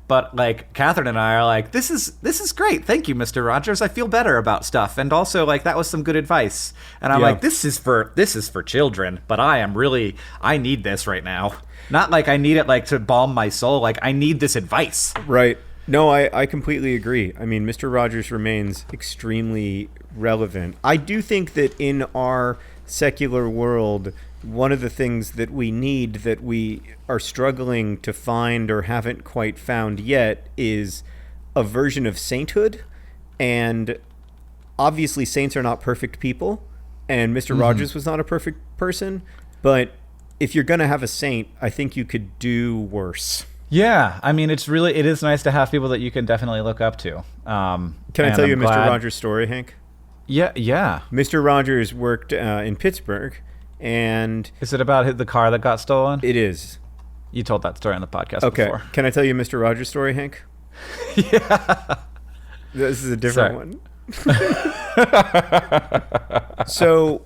But like, Catherine and I are like, this is great. Thank you, Mr. Rogers. I feel better about stuff. And also, like, that was some good advice. And I'm like, this is for children, but I need this right now. Not like I need it like to balm my soul. Like, I need this advice. Right. No, I completely agree. I mean, Mr. Rogers remains extremely relevant. I do think that in our secular world, one of the things that we need, that we are struggling to find or haven't quite found yet, is a version of sainthood. And obviously saints are not perfect people, and Mr. Rogers was not a perfect person, but if you're going to have a saint, I think you could do worse. Yeah, I mean, it is nice to have people that you can definitely look up to. Can I tell you a Mr. Rogers story, Hank? Yeah. Mr. Rogers worked in Pittsburgh. And is it about the car that got stolen? It is. You told that story on the podcast before. Can I tell you a Mr. Rogers story, Hank? Yeah. This is a different one. So,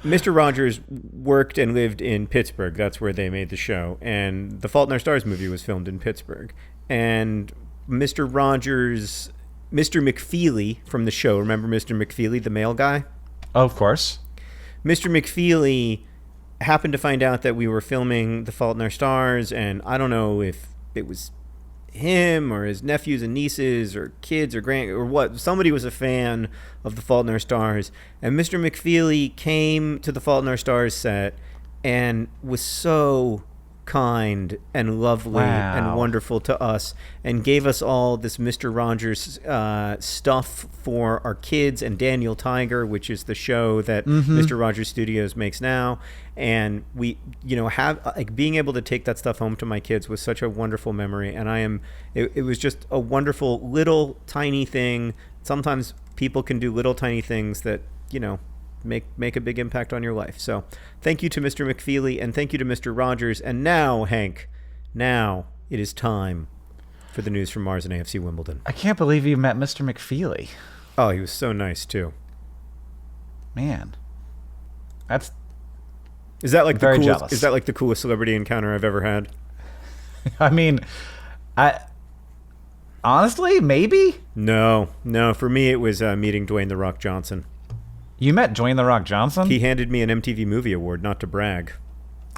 Mr. Rogers worked and lived in Pittsburgh. That's where they made the show. And The Fault in Our Stars movie was filmed in Pittsburgh. And Mr. Rogers, Mr. McFeely from the show, remember Mr. McFeely, the male guy? Oh, of course. Mr. McFeely happened to find out that we were filming The Fault in Our Stars, and I don't know if it was him or his nephews and nieces or kids or or what. Somebody was a fan of The Fault in Our Stars, and Mr. McFeely came to The Fault in Our Stars set and was so kind and lovely and wonderful to us, and gave us all this Mr. Rogers stuff for our kids and Daniel Tiger, which is the show that Mr. Rogers Studios makes now. And we, have like being able to take that stuff home to my kids was such a wonderful memory. And it was just a wonderful little tiny thing. Sometimes people can do little tiny things that, make a big impact on your life. So thank you to Mr. McFeely, and thank you to Mr. Rogers. And now, Hank, it is time for the news from Mars and AFC Wimbledon. I can't believe you met Mr. McFeely. Oh, he was so nice too. Man, is that like very jealous. Is that like the coolest celebrity encounter I've ever had? I mean, honestly, maybe. No. For me, it was meeting Dwayne "The Rock" Johnson. You met Dwayne "The Rock" Johnson? He handed me an MTV Movie Award, not to brag.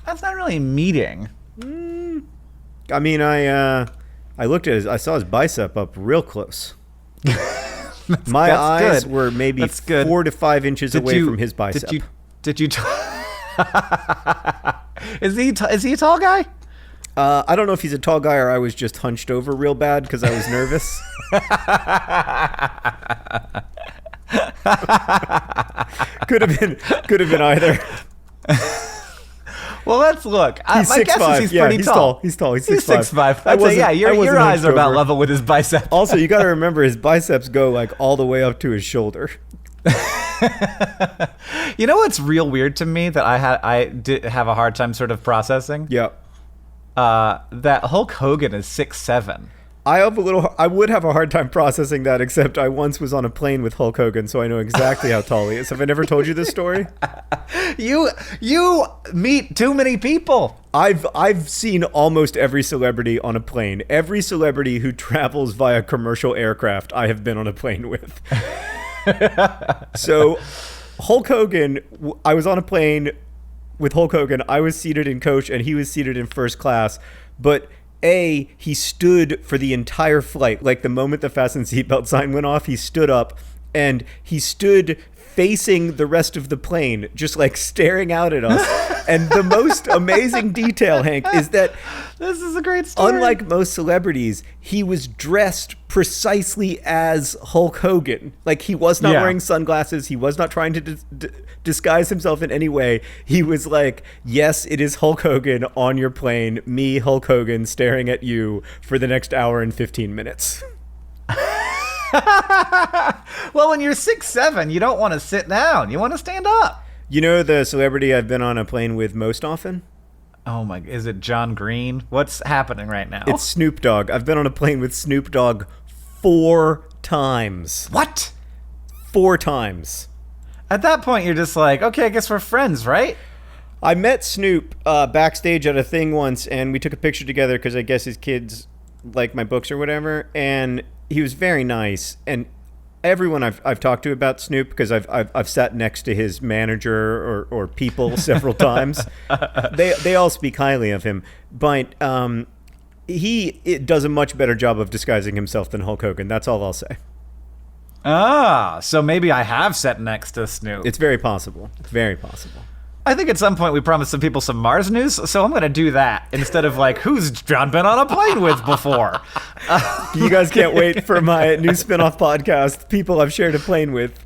That's not really a meeting. I mean, I looked at I saw his bicep up real close. My eyes were maybe 4 to 5 inches away from his bicep. Did you? Is he a tall guy? I don't know if he's a tall guy or I was just hunched over real bad because I was nervous. Could have been either. Well, let's look. He's my guess is he's pretty tall. He's tall. He's 6'5". I'd say, your eyes are about level with his bicep. Also, you got to remember his biceps go like all the way up to his shoulder. You know what's real weird to me that I did have a hard time sort of processing? Yeah. That Hulk Hogan is 6'7". I would have a hard time processing that, except I once was on a plane with Hulk Hogan, so I know exactly how tall he is. Have I never told you this story? You meet too many people. I've seen almost every celebrity on a plane. Every celebrity who travels via commercial aircraft, I have been on a plane with. So, Hulk Hogan, I was on a plane with Hulk Hogan. I was seated in coach, and he was seated in first class, but he stood for the entire flight. Like the moment the fasten seatbelt sign went off, he stood up and he stood facing the rest of the plane, just like staring out at us. And the most amazing detail, Hank, is that this is a great story. Unlike most celebrities, he was dressed precisely as Hulk Hogan. Like he was not wearing sunglasses. He was not trying to disguise himself in any way. He was like, yes, it is Hulk Hogan on your plane. Me, Hulk Hogan, staring at you for the next hour and 15 minutes. Well, when you're 6'7", you don't want to sit down. You want to stand up. You know the celebrity I've been on a plane with most often? Oh my, is it John Green? What's happening right now? It's Snoop Dogg. I've been on a plane with Snoop Dogg 4 times. What? 4 times. At that point, you're just like, okay, I guess we're friends, right? I met Snoop backstage at a thing once, and we took a picture together because I guess his kids like my books or whatever, and he was very nice. And everyone I've talked to about Snoop, because I've sat next to his manager or people several times, they all speak highly of him. But he does a much better job of disguising himself than Hulk Hogan. That's all I'll say. Ah, so maybe I have sat next to Snoop. It's very possible. Very possible. I think at some point we promised some people some Mars news, so I'm going to do that instead of like, who's John been on a plane with before? You guys can't wait for my new spin-off podcast, People I've Shared a Plane With.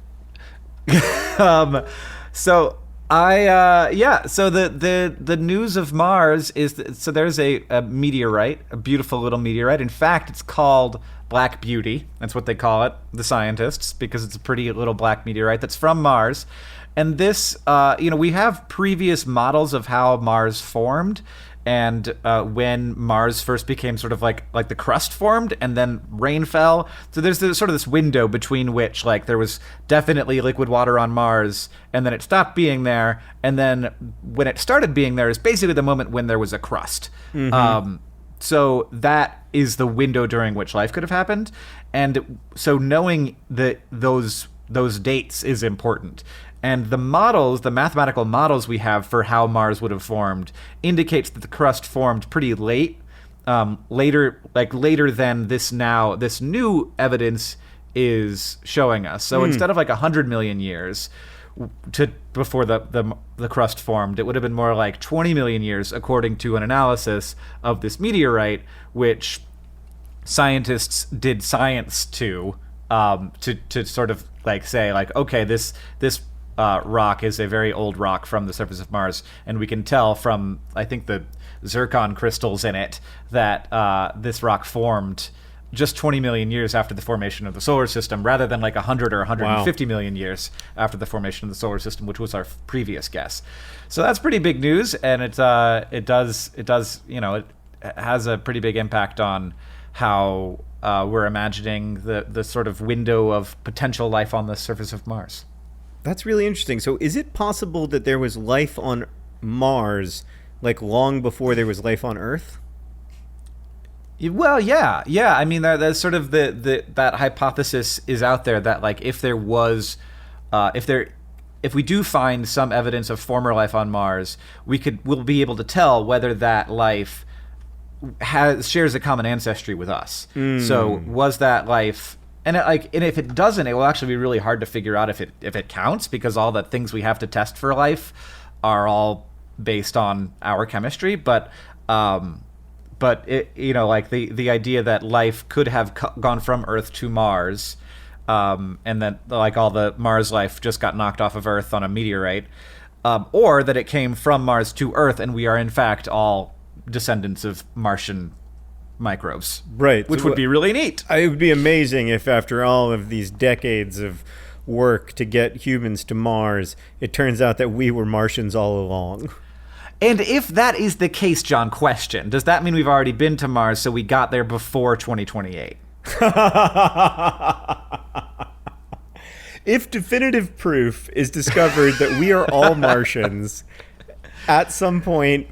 So the news of Mars is, so there's a meteorite, a beautiful little meteorite. In fact, it's called Black Beauty. That's what they call it, the scientists, because it's a pretty little black meteorite that's from Mars. And this, we have previous models of how Mars formed, and when Mars first became sort of like the crust formed, and then rain fell. So there's sort of this window between which, like, there was definitely liquid water on Mars, and then it stopped being there, and then when it started being there is basically the moment when there was a crust. Mm-hmm. So that is the window during which life could have happened, and so knowing that those dates is important. And the mathematical models we have for how Mars would have formed indicates that the crust formed pretty late, later than this new evidence is showing us. So instead of like 100 million years before the crust formed, it would have been more like 20 million years, according to an analysis of this meteorite, which scientists did science to sort of like say like, okay, this rock is a very old rock from the surface of Mars, and we can tell from, I think, the zircon crystals in it that this rock formed just 20 million years after the formation of the solar system, rather than like 100 or 150 million years after the formation of the solar system, which was our previous guess. So that's pretty big news, and it has a pretty big impact on how we're imagining the sort of window of potential life on the surface of Mars. That's really interesting. So is it possible that there was life on Mars like long before there was life on Earth? Well, yeah. I mean, that's sort of that hypothesis is out there that like if there was, if we do find some evidence of former life on Mars, we'll be able to tell whether that life shares a common ancestry with us. So was that life? And if it doesn't, it will actually be really hard to figure out if it counts, because all the things we have to test for life are all based on our chemistry. But but like the idea that life could have gone from Earth to Mars, and that like all the Mars life just got knocked off of Earth on a meteorite, or that it came from Mars to Earth, and we are in fact all descendants of Martian microbes. Right. Which would be really neat. It would be amazing if after all of these decades of work to get humans to Mars, it turns out that we were Martians all along. And if that is the case, John, question, does that mean we've already been to Mars, so we got there before 2028? If definitive proof is discovered that we are all Martians at some point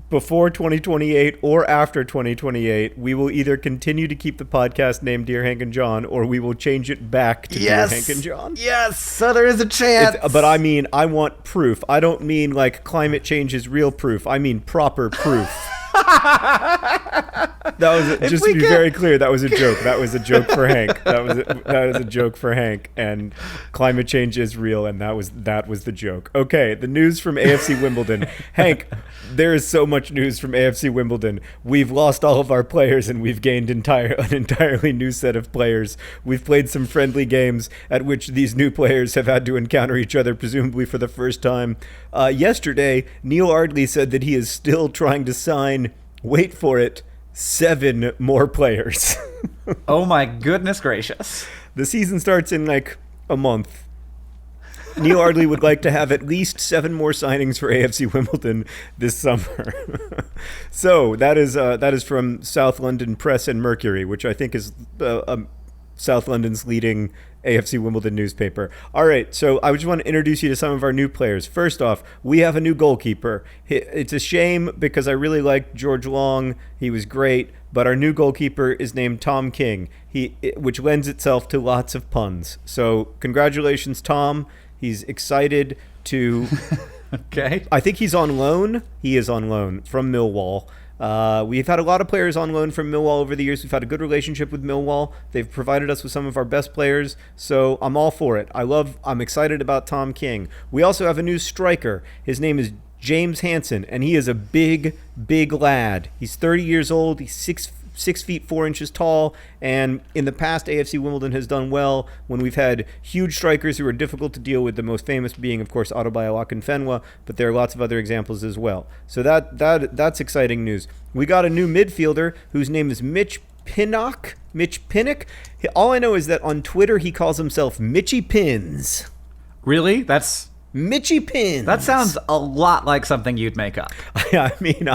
before 2028 or after 2028, we will either continue to keep the podcast named Dear Hank and John, or we will change it back to Dear Hank and John. Yes, so there is a chance. But I mean, I want proof. I don't mean like climate change is real proof. I mean proper proof. Just to be very clear, that was a joke. That was a joke for Hank. That was a joke for Hank. And climate change is real, and that was the joke. Okay, the news from AFC Wimbledon. Hank, there is so much news from AFC Wimbledon. We've lost all of our players, and we've gained an entirely new set of players. We've played some friendly games at which these new players have had to encounter each other, presumably for the first time. Yesterday, Neil Ardley said that he is still trying to sign, wait for it, 7 more players. Oh my goodness gracious. The season starts in like a month. Neil Ardley would like to have at least 7 more signings for AFC Wimbledon this summer. So that is from South London Press and Mercury, which I think is South London's leading AFC Wimbledon newspaper. All right, so I just want to introduce you to some of our new players. First off, we have a new goalkeeper. It's a shame because I really liked George Long. He was great, but our new goalkeeper is named Tom King, which lends itself to lots of puns. So congratulations, Tom. He's excited to... Okay. I think he's on loan. He is on loan from Millwall. We've had a lot of players on loan from Millwall over the years. We've had a good relationship with Millwall. They've provided us with some of our best players, so I'm all for it. I'm excited about Tom King. We also have a new striker. His name is James Hansen, and he is a big, big lad. He's 30 years old. He's 6 feet 4 inches tall, and in the past, AFC Wimbledon has done well when we've had huge strikers who are difficult to deal with, the most famous being, of course, Adebayo Akinfenwa, but there are lots of other examples as well. So that's exciting news. We got a new midfielder whose name is Mitch Pinnock. All I know is that on Twitter, he calls himself Mitchy Pins. Really? That's... Mitchy Pins. That sounds a lot like something you'd make up. I mean,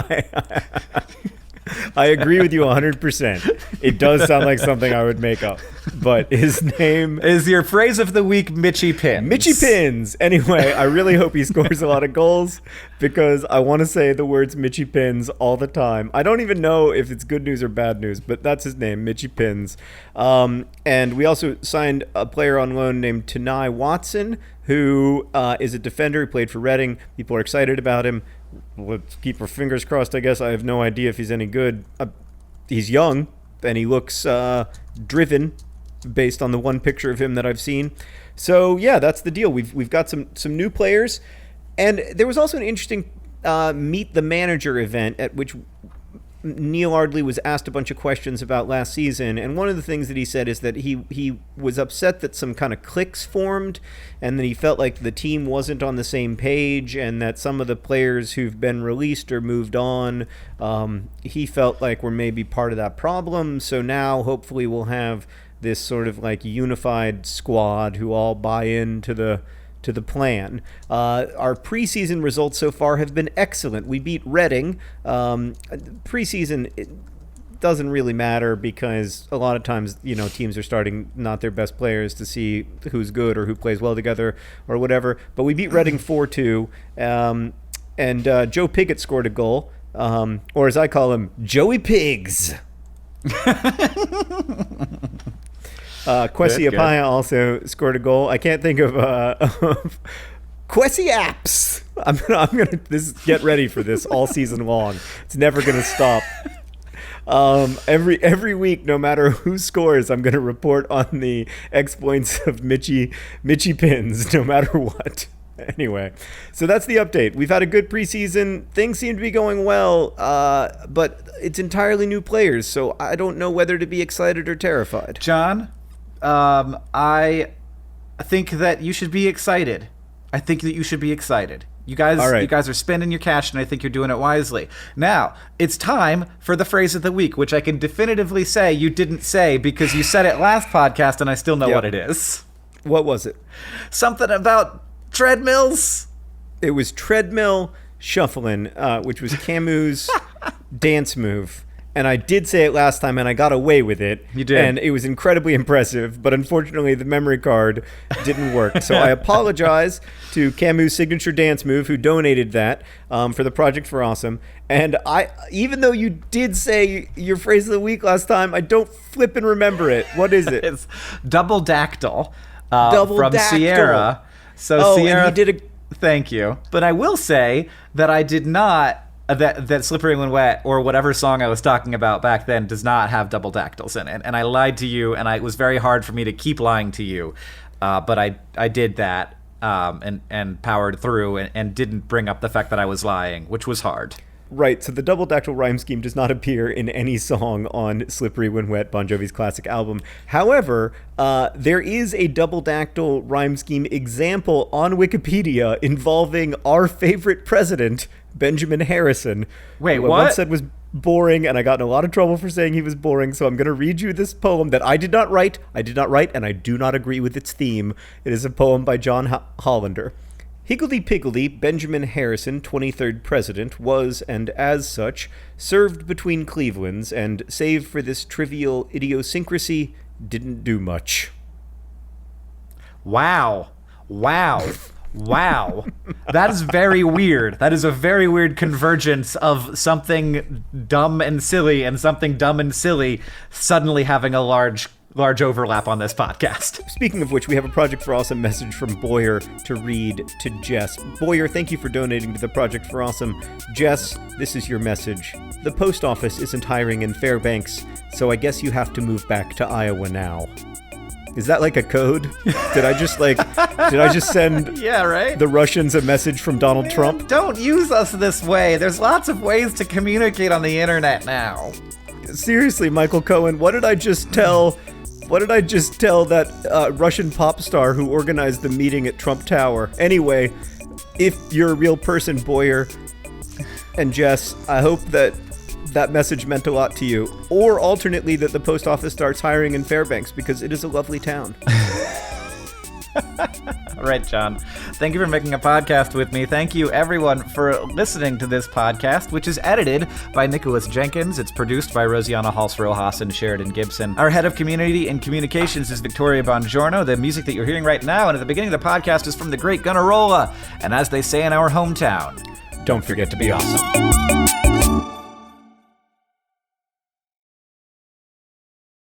I agree with you 100%. It does sound like something I would make up. But his name... Is your phrase of the week Mitchy Pins? Mitchy Pins. Anyway, I really hope he scores a lot of goals because I want to say the words Mitchy Pins all the time. I don't even know if it's good news or bad news, but that's his name, Mitchy Pins. And we also signed a player on loan named Tanai Watson, who is a defender who played for Reading. People are excited about him. Let's keep our fingers crossed, I guess. I have no idea if he's any good. He's young, and he looks driven based on the one picture of him that I've seen. So, yeah, that's the deal. We've got some new players. And there was also an interesting Meet the Manager event at which Neil Ardley was asked a bunch of questions about last season, and one of the things that he said is that he was upset that some kind of cliques formed, and that he felt like the team wasn't on the same page, and that some of the players who've been released or moved on, he felt like were maybe part of that problem. So now hopefully we'll have this sort of like unified squad who all buy into the plan. Our preseason results so far have been excellent. We beat Reading. Preseason it doesn't really matter because a lot of times, teams are starting not their best players to see who's good or who plays well together or whatever. But we beat Reading 4-2, and Joe Piggott scored a goal, or as I call him, Joey Pigs. Kwesi Apaya also scored a goal. I can't think of Kwesi Apps. I'm gonna get ready for this all season long. It's never gonna stop. Every week, no matter who scores, I'm gonna report on the exploits of Mitchy Pins, no matter what. Anyway, so that's the update. We've had a good preseason. Things seem to be going well, but it's entirely new players, so I don't know whether to be excited or terrified. John, I think that you should be excited. You guys, right. You guys are spending your cash, and I think you're doing it wisely. Now, it's time for the phrase of the week, which I can definitively say you didn't say because you said it last podcast, and I still know what it is. What was it? Something about treadmills. It was treadmill shuffling, which was Camus' dance move. And I did say it last time, and I got away with it. You did. And it was incredibly impressive, but unfortunately the memory card didn't work. So I apologize to Camus' signature dance move, who donated that for the Project for Awesome. And even though you did say your phrase of the week last time, I don't flip and remember it. What is it? It's double dactyl, Double from dactyl. Sierra. So Sierra, and he did thank you. But I will say that I did not. That Slippery When Wet, or whatever song I was talking about back then, does not have double dactyls in it. And I lied to you, and it was very hard for me to keep lying to you. But I did that and powered through and didn't bring up the fact that I was lying, which was hard. Right, so the double dactyl rhyme scheme does not appear in any song on Slippery When Wet, Bon Jovi's classic album. However, there is a double dactyl rhyme scheme example on Wikipedia involving our favorite president, Benjamin Harrison. Wait, who I what? once said was boring, and I got in a lot of trouble for saying he was boring, so I'm going to read you this poem that I did not write, and I do not agree with its theme. It is a poem by John Hollander. Higgledy-piggledy, Benjamin Harrison, 23rd president, was, and as such, served between Clevelands, and save for this trivial idiosyncrasy, didn't do much. Wow. That is very weird. That is a very weird convergence of something dumb and silly and something dumb and silly suddenly having a large overlap on this podcast. Speaking of which, we have a Project for Awesome message from Boyer to read to Jess. Boyer, thank you for donating to the Project for Awesome. Jess, this is your message. The post office isn't hiring in Fairbanks, so I guess you have to move back to Iowa now. Is that like a code? Did I just send Yeah, right? the Russians a message from Donald Trump? Don't use us this way. There's lots of ways to communicate on the internet now. Seriously, Michael Cohen, what did I just tell that Russian pop star who organized the meeting at Trump Tower? Anyway, if you're a real person, Boyer and Jess, I hope that message meant a lot to you. Or alternately, that the post office starts hiring in Fairbanks, because it is a lovely town. All right, John. Thank you for making a podcast with me. Thank you, everyone, for listening to this podcast, which is edited by Nicholas Jenkins. It's produced by Rosianna Halse-Rojas and Sheridan Gibson. Our head of community and communications is Victoria Bongiorno. The music that you're hearing right now and at the beginning of the podcast is from the great Gunnarolla. And as they say in our hometown, Don't forget to be awesome.